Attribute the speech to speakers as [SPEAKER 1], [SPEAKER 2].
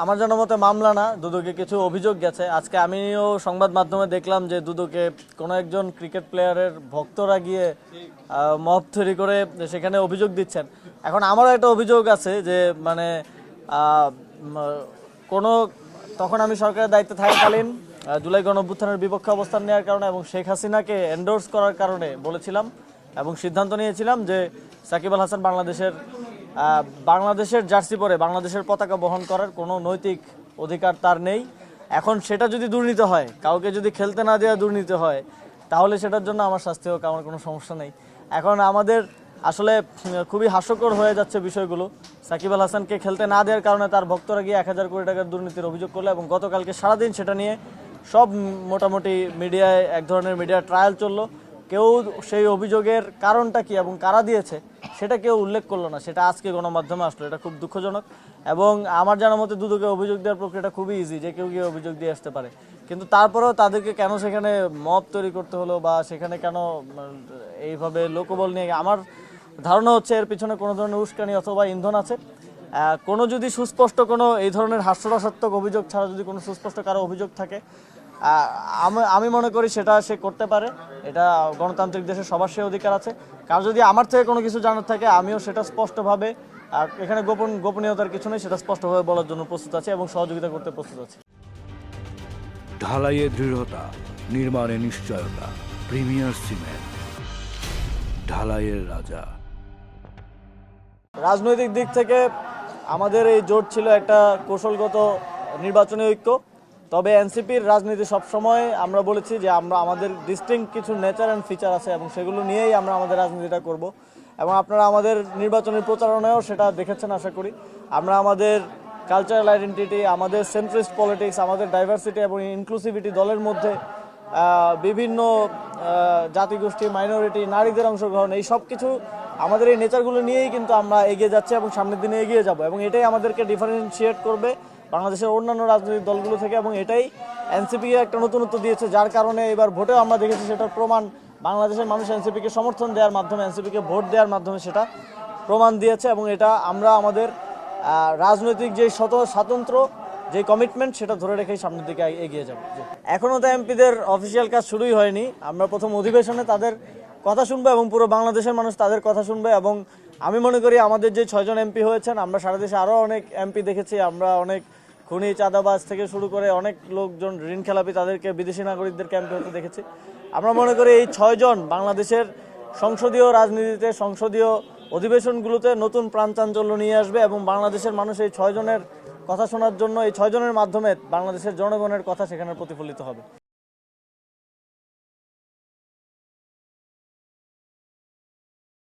[SPEAKER 1] আমার জানার মতে মামলা না, দুদকে কিছু অভিযোগ গেছে। আজকে আমিও সংবাদ মাধ্যমে দেখলাম যে দুদকে কোনো একজন ক্রিকেট প্লেয়ারের ভক্তরা গিয়ে মব তৈরি করে সেখানে অভিযোগ দিচ্ছেন। এখন আমারও একটা অভিযোগ আছে যে মানে কোনো তখন আমি সরকারের দায়িত্বে থাকাকালীন জুলাই গণঅভ্যুত্থানের বিপক্ষে অবস্থান নেওয়ার কারণে এবং শেখ হাসিনাকে এন্ডোর্স করার কারণে বলেছিলাম এবং সিদ্ধান্ত নিয়েছিলাম যে সাকিব আল হাসান বাংলাদেশের জার্সি পরে বাংলাদেশের পতাকা বহন করার কোনো নৈতিক অধিকার তার নেই। এখন সেটা যদি দুর্নীতি হয়, কাউকে যদি খেলতে না দেওয়া দুর্নীতি হয়, তাহলে সেটার জন্য আমার শাস্তি হোক, আমার কোনো সমস্যা নেই। এখন আমাদের আসলে খুবই হাস্যকর হয়ে যাচ্ছে বিষয়গুলো। সাকিব আল হাসানকে খেলতে না দেওয়ার কারণে তার ভক্তরা গিয়ে 1000 কোটি টাকার দুর্নীতির অভিযোগ করলো এবং গতকালকে সারাদিন সেটা নিয়ে সব মোটামুটি মিডিয়ায় এক ধরনের মিডিয়া ট্রায়াল চললো। কেউ সেই অভিযোগের কারণটা কি এবং কারা দিয়েছে সেটা কেউ উল্লেখ করলো না। সেটা আজকে গণমাধ্যমে আসলো, এটা খুব দুঃখজনক। এবং আমার জানার মতে দুদকে অভিযোগ দেওয়ার প্রক্রিয়াটা খুবই ইজি, যে কেউ গিয়ে অভিযোগ দিয়ে আসতে পারে। কিন্তু তারপরেও তাদেরকে কেন সেখানে মব তৈরি করতে হলো বা সেখানে কেন এইভাবে লোকবল নিয়ে, আমার ধারণা হচ্ছে এর পিছনে কোনো ধরনের উস্কানি অথবা ইন্ধন আছে। কোনো যদি সুস্পষ্ট কোনো এই ধরনের হাস্যরসাত্মক অভিযোগ ছাড়া যদি কোনো সুস্পষ্ট কারো অভিযোগ থাকে, আমি মনে করি সেটা সে করতে পারে। এটা গণতান্ত্রিক দেশে সবার সে অধিকার আছে। কার যদি আমার থেকে কোনো কিছু জানার থাকে, আমিও সেটা স্পষ্টভাবে, এখানে গোপনীয়তার কিছু নেই, সেটা স্পষ্টভাবে বলার জন্য প্রস্তুত আছি এবং সহযোগিতা করতে প্রস্তুত আছি।
[SPEAKER 2] ঢালাইয়ে দৃঢ়তা, নির্মাণে নিশ্চয়তা, প্রিমিয়ার সিমেন্ট, ঢালাইয়ের রাজা।
[SPEAKER 1] রাজনৈতিক দিক থেকে আমাদের এই জোট ছিল একটা কৌশলগত নির্বাচনী ঐক্য। তবে এনসিপির রাজনীতি সবসময় আমরা বলেছি যে আমাদের ডিস্টিংক্ট কিছু নেচার অ্যান্ড ফিচার আছে এবং সেগুলো নিয়েই আমরা আমাদের রাজনীতিটা করব। এবং আপনারা আমাদের নির্বাচনী প্রচারণায়ও সেটা দেখেছেন আশা করি। আমরা আমাদের কালচারাল আইডেন্টিটি, আমাদের সেন্ট্রিস্ট পলিটিক্স, আমাদের ডাইভার্সিটি এবং ইনক্লুসিভিটি, দলের মধ্যে বিভিন্ন জাতিগোষ্ঠী, মাইনরিটি, নারীদের অংশগ্রহণ, এই সব কিছু আমাদের এই নেচারগুলো নিয়েই কিন্তু আমরা এগিয়ে যাচ্ছি এবং সামনের দিনে এগিয়ে যাব। এবং এটাই আমাদেরকে ডিফারেন্সিয়েট করবে বাংলাদেশের অন্যান্য রাজনৈতিক দলগুলো থেকে। এবং এটাই এনসিপিকে একটা নতুনত্ব দিয়েছে, যার কারণে এবার ভোটেও আমরা দেখেছি সেটার প্রমাণ। বাংলাদেশের মানুষ এনসিপিকে সমর্থন দেওয়ার মাধ্যমে, এনসিপিকে ভোট দেওয়ার মাধ্যমে সেটা প্রমাণ দিয়েছে। এবং এটা আমরা আমাদের রাজনৈতিক যে স্বাতন্ত্র যে কমিটমেন্ট, সেটা ধরে রেখেই সামনের দিকে এগিয়ে যাব। এখনও তো এমপিদের অফিসিয়াল কাজ শুরুই হয়নি। আমরা প্রথম অধিবেশনে তাদের কথা শুনবো এবং পুরো বাংলাদেশের মানুষ তাদের কথা শুনবে। এবং আমি মনে করি আমাদের যে 6 জন এমপি হয়েছেন, আমরা সারা দেশে আরও অনেক এমপি দেখেছি। আমরা অনেক খুনি, চাঁদাবাজ থেকে শুরু করে অনেক লোকজন, ঋণ খেলাপি, তাদেরকে, বিদেশি নাগরিকদেরকে এমপি হতে দেখেছি। আমরা মনে করি এই 6 জন বাংলাদেশের সংসদীয় রাজনীতিতে, সংসদীয় অধিবেশনগুলোতে নতুন প্রাণচাঞ্চল্য নিয়ে আসবে এবং বাংলাদেশের মানুষ এই 6 জনের কথা শোনার জন্য, এই 6 জনের মাধ্যমে বাংলাদেশের জনগণের কথা সেখানে প্রতিফলিত হবে।